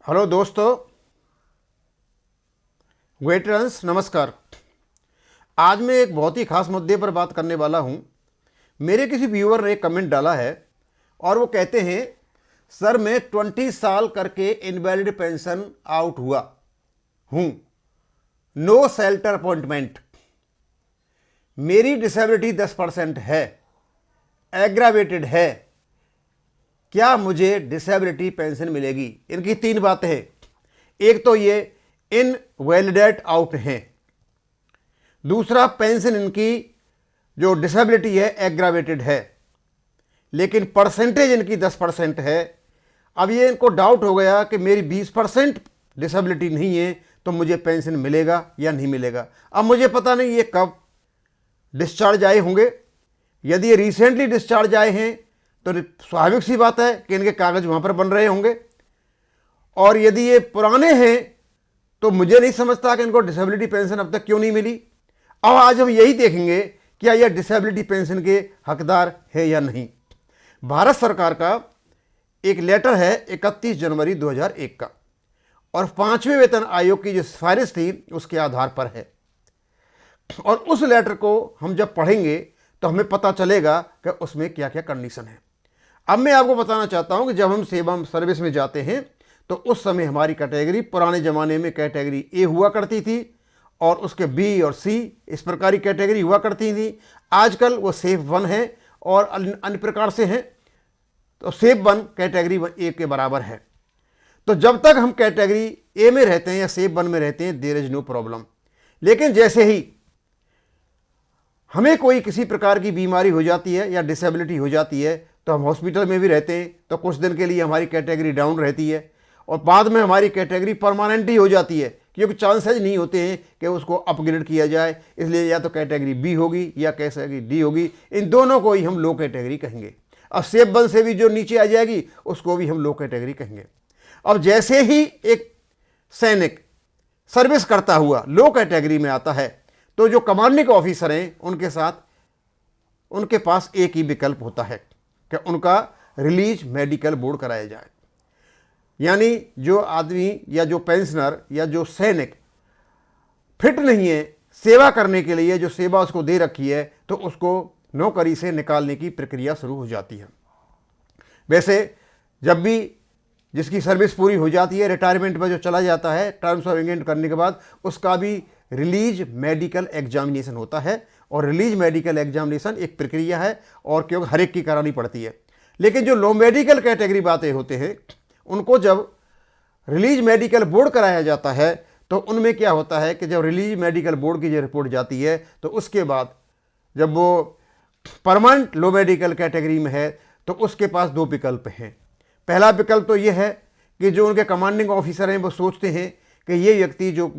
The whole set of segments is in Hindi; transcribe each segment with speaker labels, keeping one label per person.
Speaker 1: हेलो दोस्तों, वेटरन्स नमस्कार। आज मैं एक बहुत ही खास मुद्दे पर बात करने वाला हूं। मेरे किसी व्यूअर ने एक कमेंट डाला है और वो कहते हैं, सर मैं 20 साल करके इनवैलिड पेंशन आउट हुआ हूं, नो शेल्टर अपॉइंटमेंट, मेरी डिसेबिलिटी 10% है, एग्रावेटेड है, क्या मुझे डिसेबिलिटी पेंशन मिलेगी? इनकी तीन बातें हैं। एक तो ये इनवैलिडेट आउट हैं, दूसरा पेंशन इनकी जो डिसेबिलिटी है एग्रावेटेड है, लेकिन परसेंटेज इनकी 10% है। अब ये इनको डाउट हो गया कि मेरी 20% डिसेबिलिटी नहीं है तो मुझे पेंशन मिलेगा या नहीं मिलेगा। अब मुझे पता नहीं ये कब डिस्चार्ज आए होंगे। यदि ये रिसेंटली डिस्चार्ज आए हैं तो स्वाभाविक सी बात है कि इनके कागज वहां पर बन रहे होंगे, और यदि ये पुराने हैं तो मुझे नहीं समझता कि इनको डिसेबिलिटी पेंशन अब तक क्यों नहीं मिली। अब आज हम यही देखेंगे क्या यह डिसेबिलिटी पेंशन के हकदार है या नहीं। भारत सरकार का एक लेटर है 31 जनवरी 2001 का, और 5वें वेतन आयोग की जो सिफारिश थी उसके आधार पर है। और उस लेटर को हम जब पढ़ेंगे तो हमें पता चलेगा कि उसमें क्या क्या कंडीशन है। अब मैं आपको बताना चाहता हूं कि जब हम सेवा सर्विस में जाते हैं तो उस समय हमारी कैटेगरी पुराने ज़माने में कैटेगरी ए हुआ करती थी, और उसके बी और सी इस प्रकार की कैटेगरी हुआ करती थी। आजकल वो सेफ 1 है और अन्य प्रकार से हैं, तो सेफ 1 कैटेगरी ए के बराबर है। तो जब तक हम कैटेगरी ए में रहते हैं या सेफ 1 में रहते हैं, देयर इज नो प्रॉब्लम। लेकिन जैसे ही हमें कोई किसी प्रकार की बीमारी हो जाती है या डिसेबिलिटी हो जाती है तो हम हॉस्पिटल में भी रहते हैं, तो कुछ दिन के लिए हमारी कैटेगरी डाउन रहती है, और बाद में हमारी कैटेगरी परमानेंट ही हो जाती है, क्योंकि चांसेज नहीं होते हैं कि उसको अपग्रेड किया जाए। इसलिए या तो कैटेगरी बी होगी या कैटेगरी डी होगी, इन दोनों को ही हम लो कैटेगरी कहेंगे। अब सेफ 1 से भी जो नीचे आ जाएगी उसको भी हम लो कैटेगरी कहेंगे। अब जैसे ही एक सैनिक सर्विस करता हुआ लो कैटेगरी में आता है तो जो कमांडिंग ऑफिसर हैं उनके साथ उनके पास एक ही विकल्प होता है कि उनका रिलीज मेडिकल बोर्ड कराया जाए। यानी जो आदमी या जो पेंशनर या जो सैनिक फिट नहीं है सेवा करने के लिए, जो सेवा उसको दे रखी है, तो उसको नौकरी से निकालने की प्रक्रिया शुरू हो जाती है। वैसे जब भी जिसकी सर्विस पूरी हो जाती है, रिटायरमेंट में जो चला जाता है, टर्म्स ऑफ एंगेजमेंट करने के बाद उसका भी रिलीज मेडिकल एग्जामिनेशन होता है। और रिलीज मेडिकल एग्जामिनेशन एक प्रक्रिया है और क्योंकि हर एक की करानी पड़ती है। लेकिन जो लो मेडिकल कैटेगरी बातें होते हैं उनको जब रिलीज मेडिकल बोर्ड कराया जाता है तो उनमें क्या होता है कि जब रिलीज मेडिकल बोर्ड की जो रिपोर्ट जाती है तो उसके बाद जब वो परमानेंट लो मेडिकल कैटेगरी में है तो उसके पास 2 विकल्प हैं। पहला विकल्प तो ये है कि जो उनके कमांडिंग ऑफिसर हैं वो सोचते हैं कि ये व्यक्ति जो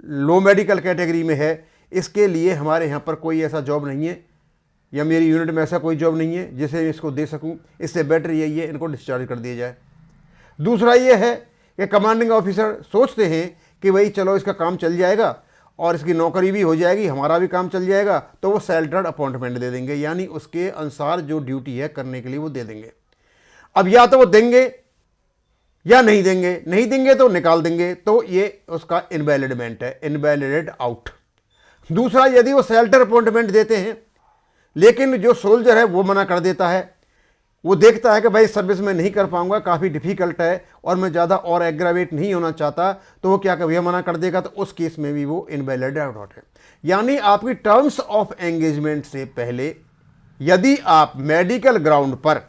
Speaker 1: लो मेडिकल कैटेगरी में है, इसके लिए हमारे यहाँ पर कोई ऐसा जॉब नहीं है या मेरी यूनिट में ऐसा कोई जॉब नहीं है जिसे इसको दे सकूं, इससे बेटर यही है इनको डिस्चार्ज कर दिया जाए। दूसरा ये है कि कमांडिंग ऑफिसर सोचते हैं कि भाई चलो इसका काम चल जाएगा और इसकी नौकरी भी हो जाएगी, हमारा भी काम चल जाएगा, तो वो शेल्टर्ड अपॉइंटमेंट दे देंगे, यानी उसके अनुसार जो ड्यूटी है करने के लिए वो दे देंगे। अब या तो वो देंगे या नहीं देंगे, नहीं देंगे तो निकाल देंगे, तो ये उसका इनवैलिडमेंट है, इनवैलिडेट आउट। दूसरा, यदि वो शेल्टर अपॉइंटमेंट देते हैं लेकिन जो सोल्जर है वो मना कर देता है, वो देखता है कि भाई सर्विस में नहीं कर पाऊंगा, काफ़ी डिफिकल्ट है और मैं ज़्यादा और एग्रावेट नहीं होना चाहता, तो वो क्या कभी मना कर देगा, तो उस केस में भी वो इनवैलिड आउट है। यानी आपकी टर्म्स ऑफ एंगेजमेंट से पहले यदि आप मेडिकल ग्राउंड पर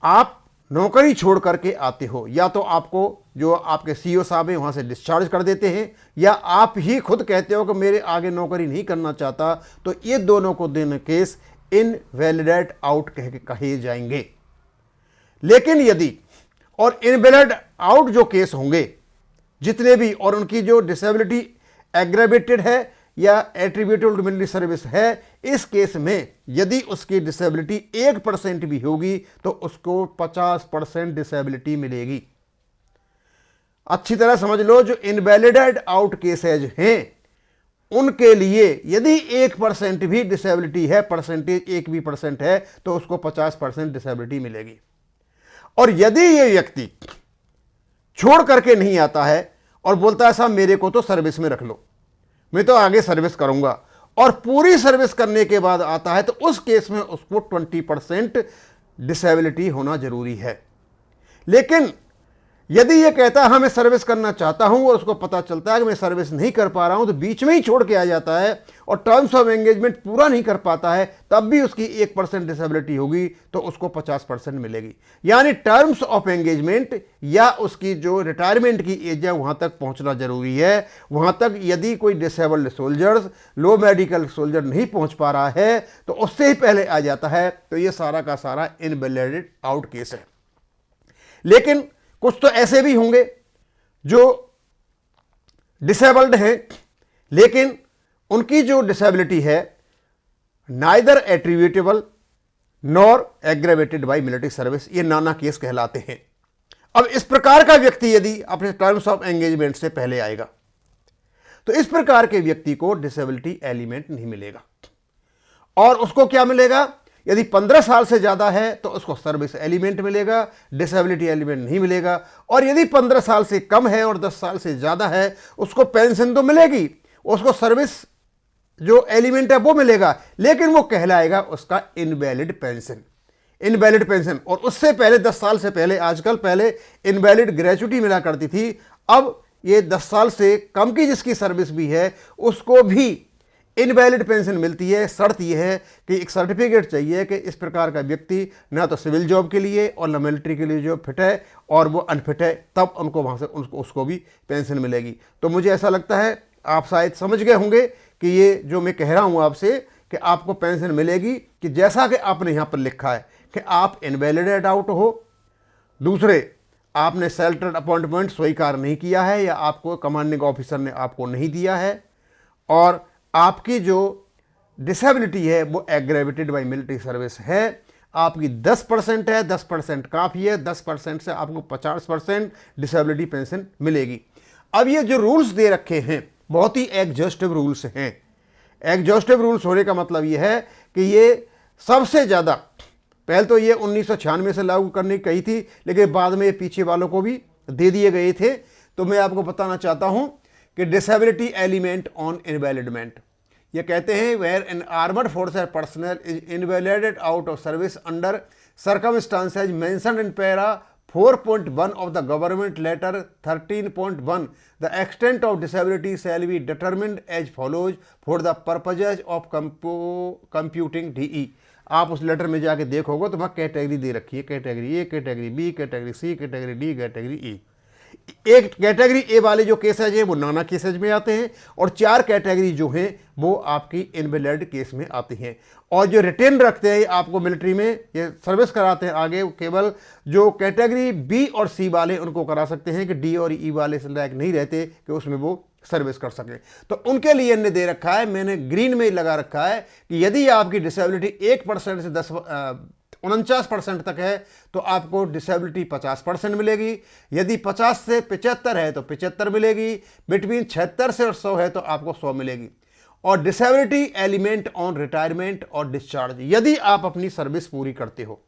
Speaker 1: आप नौकरी छोड़ करके आते हो, या तो आपको जो आपके सीईओ साहब हैं वहां से डिस्चार्ज कर देते हैं, या आप ही खुद कहते हो कि मेरे आगे नौकरी नहीं करना चाहता, तो ये दोनों को दोनों केस इनवैलिडेट आउट कहे जाएंगे। लेकिन यदि और इनवैलिड आउट जो केस होंगे जितने भी, और उनकी जो डिसेबिलिटी एग्रेवेटेड है या एट्रीब्यूटेबल टू मिलिट्री सर्विस है, इस केस में यदि उसकी डिसेबिलिटी 1% भी होगी तो उसको 50% डिसेबिलिटी मिलेगी। अच्छी तरह समझ लो, जो इनवैलिडेड आउट केसेज हैं उनके लिए यदि 1% भी डिसेबिलिटी है, परसेंटेज 1 भी % है, तो उसको 50% डिसेबिलिटी मिलेगी। और यदि ये व्यक्ति छोड़ करके नहीं आता है और बोलता है साहब मेरे को तो सर्विस में रख लो, मैं तो आगे सर्विस करूंगा, और पूरी सर्विस करने के बाद आता है, तो उस केस में उसको 20% डिसेबिलिटी होना जरूरी है। लेकिन यदि ये कहता है हाँ मैं सर्विस करना चाहता हूं और उसको पता चलता है कि मैं सर्विस नहीं कर पा रहा हूं, तो बीच में ही छोड़ के आ जाता है और टर्म्स ऑफ एंगेजमेंट पूरा नहीं कर पाता है, तब भी उसकी 1% डिसेबिलिटी होगी तो उसको 50% मिलेगी। यानी टर्म्स ऑफ एंगेजमेंट या उसकी जो रिटायरमेंट की एज है वहां तक पहुंचना जरूरी है। वहां तक यदि कोई डिसेबल्ड सोल्जर्स, लो मेडिकल सोल्जर नहीं पहुंच पा रहा है तो उससे ही पहले आ जाता है, तो ये सारा का सारा इनवैलिड आउट केस है। लेकिन कुछ तो ऐसे भी होंगे जो डिसेबल्ड हैं, लेकिन उनकी जो डिसेबिलिटी है neither attributable nor aggravated by military service, ये नाना केस कहलाते हैं। अब इस प्रकार का व्यक्ति यदि अपने टर्म्स ऑफ एंगेजमेंट से पहले आएगा तो इस प्रकार के व्यक्ति को डिसेबिलिटी एलिमेंट नहीं मिलेगा। और उसको क्या मिलेगा? यदि 15 साल से ज्यादा है तो उसको सर्विस एलिमेंट मिलेगा, डिसेबिलिटी एलिमेंट नहीं मिलेगा। और यदि 15 साल से कम है और 10 साल से ज्यादा है उसको पेंशन तो मिलेगी, उसको सर्विस जो एलिमेंट है वो मिलेगा, लेकिन वो कहलाएगा उसका इनवैलिड पेंशन। Invalid pension. और उससे पहले 10 साल से पहले, आजकल पहले इनवैलिड ग्रेच्युटी मिला करती थी, अब ये 10 साल से कम की जिसकी सर्विस भी है उसको भी इनवैलिड पेंशन मिलती है। शर्त यह है कि एक सर्टिफिकेट चाहिए कि इस प्रकार का व्यक्ति ना तो सिविल जॉब के लिए और ना मिलिट्री के लिए जो फिट है और वो अनफिट है, तब उनको वहाँ से उसको भी पेंशन मिलेगी। तो मुझे ऐसा लगता है आप शायद समझ गए होंगे कि ये जो मैं कह रहा हूँ आपसे कि आपको पेंशन मिलेगी कि जैसा कि आपने यहाँ पर लिखा है कि आप इनवैलिडेट आउट हो, दूसरे आपने सेलेक्टेड अपॉइंटमेंट स्वीकार नहीं किया है या आपको कमांडिंग ऑफिसर ने आपको नहीं दिया है, और आपकी जो डिसेबिलिटी है वो एग्रेवेटेड बाय मिलिट्री सर्विस है। आपकी 10% है, 10% काफ़ी है, 10% से आपको 50% डिसेबिलिटी पेंशन मिलेगी। अब ये जो रूल्स दे रखे हैं बहुत ही एग्जॉस्टिव रूल्स हैं। एग्जॉस्टिव रूल्स होने का मतलब ये है कि ये सबसे ज़्यादा, पहले तो ये 1996 से लागू करने की कही थी, लेकिन बाद में ये पीछे वालों को भी दे दिए गए थे। तो मैं आपको बताना चाहता हूं कि डिसेबिलिटी एलिमेंट ऑन इनवैलिडमेंट, ये कहते हैं where an armed forces personnel is invalided out of service under circumstances mentioned in para 4.1 of the government letter 13.1, the extent of disability shall be determined as follows for the purposes of computing DE। आप उस लेटर में जाके देखोगे तो वहाँ कैटेगरी दे रखी है, category A, category B, category C, category D, category E. एक कैटेगरी ए वाले जो केसेज हैं वो नाना केसेज में आते हैं, और 4 कैटेगरी जो हैं वो आपकी इनवैलिड केस में आती हैं। और जो रिटेन रखते हैं आपको मिलिट्री में, ये सर्विस कराते हैं आगे, केवल जो कैटेगरी बी और सी वाले उनको करा सकते हैं कि डी और ई वाले से लायक नहीं रहते कि उसमें वो सर्विस कर सके। तो उनके लिए इन्हें दे रखा है, मैंने ग्रीन में लगा रखा है कि यदि आपकी डिसेबिलिटी 1% से 49% तक है तो आपको डिसेबिलिटी 50% मिलेगी। यदि 50 से 75 है तो 75 मिलेगी। बिटवीन 76 से 100 है तो आपको 100 मिलेगी। और डिसेबिलिटी एलिमेंट ऑन रिटायरमेंट और डिस्चार्ज, यदि आप अपनी सर्विस पूरी करते हो,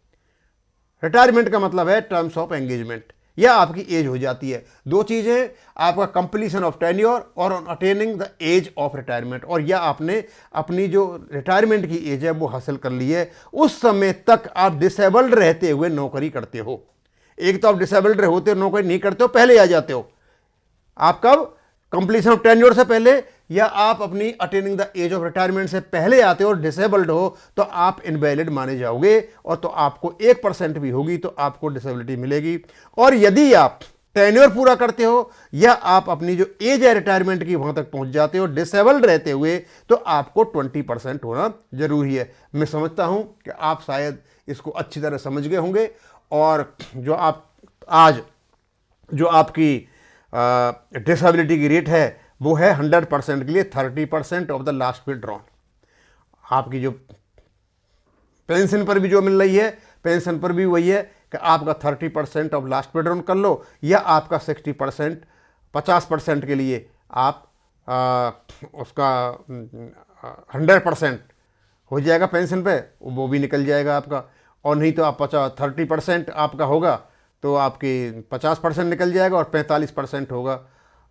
Speaker 1: रिटायरमेंट का मतलब है टर्म्स ऑफ एंगेजमेंट, या आपकी एज हो जाती है। 2 चीजें, आपका कंप्लीशन ऑफ टेन्योर और attaining the age of retirement, और या आपने अपनी जो रिटायरमेंट की एज है वो हासिल कर ली है, उस समय तक आप डिसेबल्ड रहते हुए नौकरी करते हो। एक तो आप डिसेबल्ड होते हो, नौकरी नहीं करते हो, पहले आ जाते हो। आप कब? कंप्लीशन ऑफ टेन्योर से पहले, या आप अपनी attaining the age of retirement से पहले आते हो और डिसेबल्ड हो तो आप इनवैलिड माने जाओगे, और तो आपको 1% भी होगी तो आपको डिसेबिलिटी मिलेगी। और यदि आप टेन्योर पूरा करते हो या आप अपनी जो एज है रिटायरमेंट की वहां तक पहुंच जाते हो डिसेबल्ड रहते हुए, तो आपको 20% होना जरूरी है। मैं समझता हूं कि आप शायद इसको अच्छी तरह समझ गए होंगे। और जो आप आज जो आपकी डिसेबिलिटी की रेट है वो है 100% के लिए 30% ऑफ द लास्ट पे ड्रॉन। आपकी जो पेंशन पर भी जो मिल रही है, पेंशन पर भी वही है कि आपका 30% ऑफ लास्ट पे ड्रॉन कर लो, या आपका 60% 50% के लिए आप उसका 100% हो जाएगा पेंशन पे, वो भी निकल जाएगा आपका। और नहीं तो आप 30% आपका होगा तो आपकी 50% निकल जाएगा और 45% होगा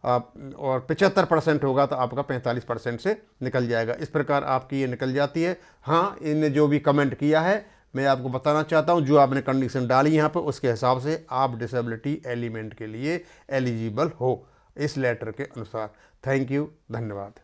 Speaker 1: और 75% होगा तो आपका 45% से निकल जाएगा। इस प्रकार आपकी ये निकल जाती है। हाँ, इनने जो भी कमेंट किया है मैं आपको बताना चाहता हूँ, जो आपने कंडीशन डाली यहाँ पर उसके हिसाब से आप डिसेबिलिटी एलिमेंट के लिए एलिजिबल हो इस लेटर के अनुसार। थैंक यू, धन्यवाद।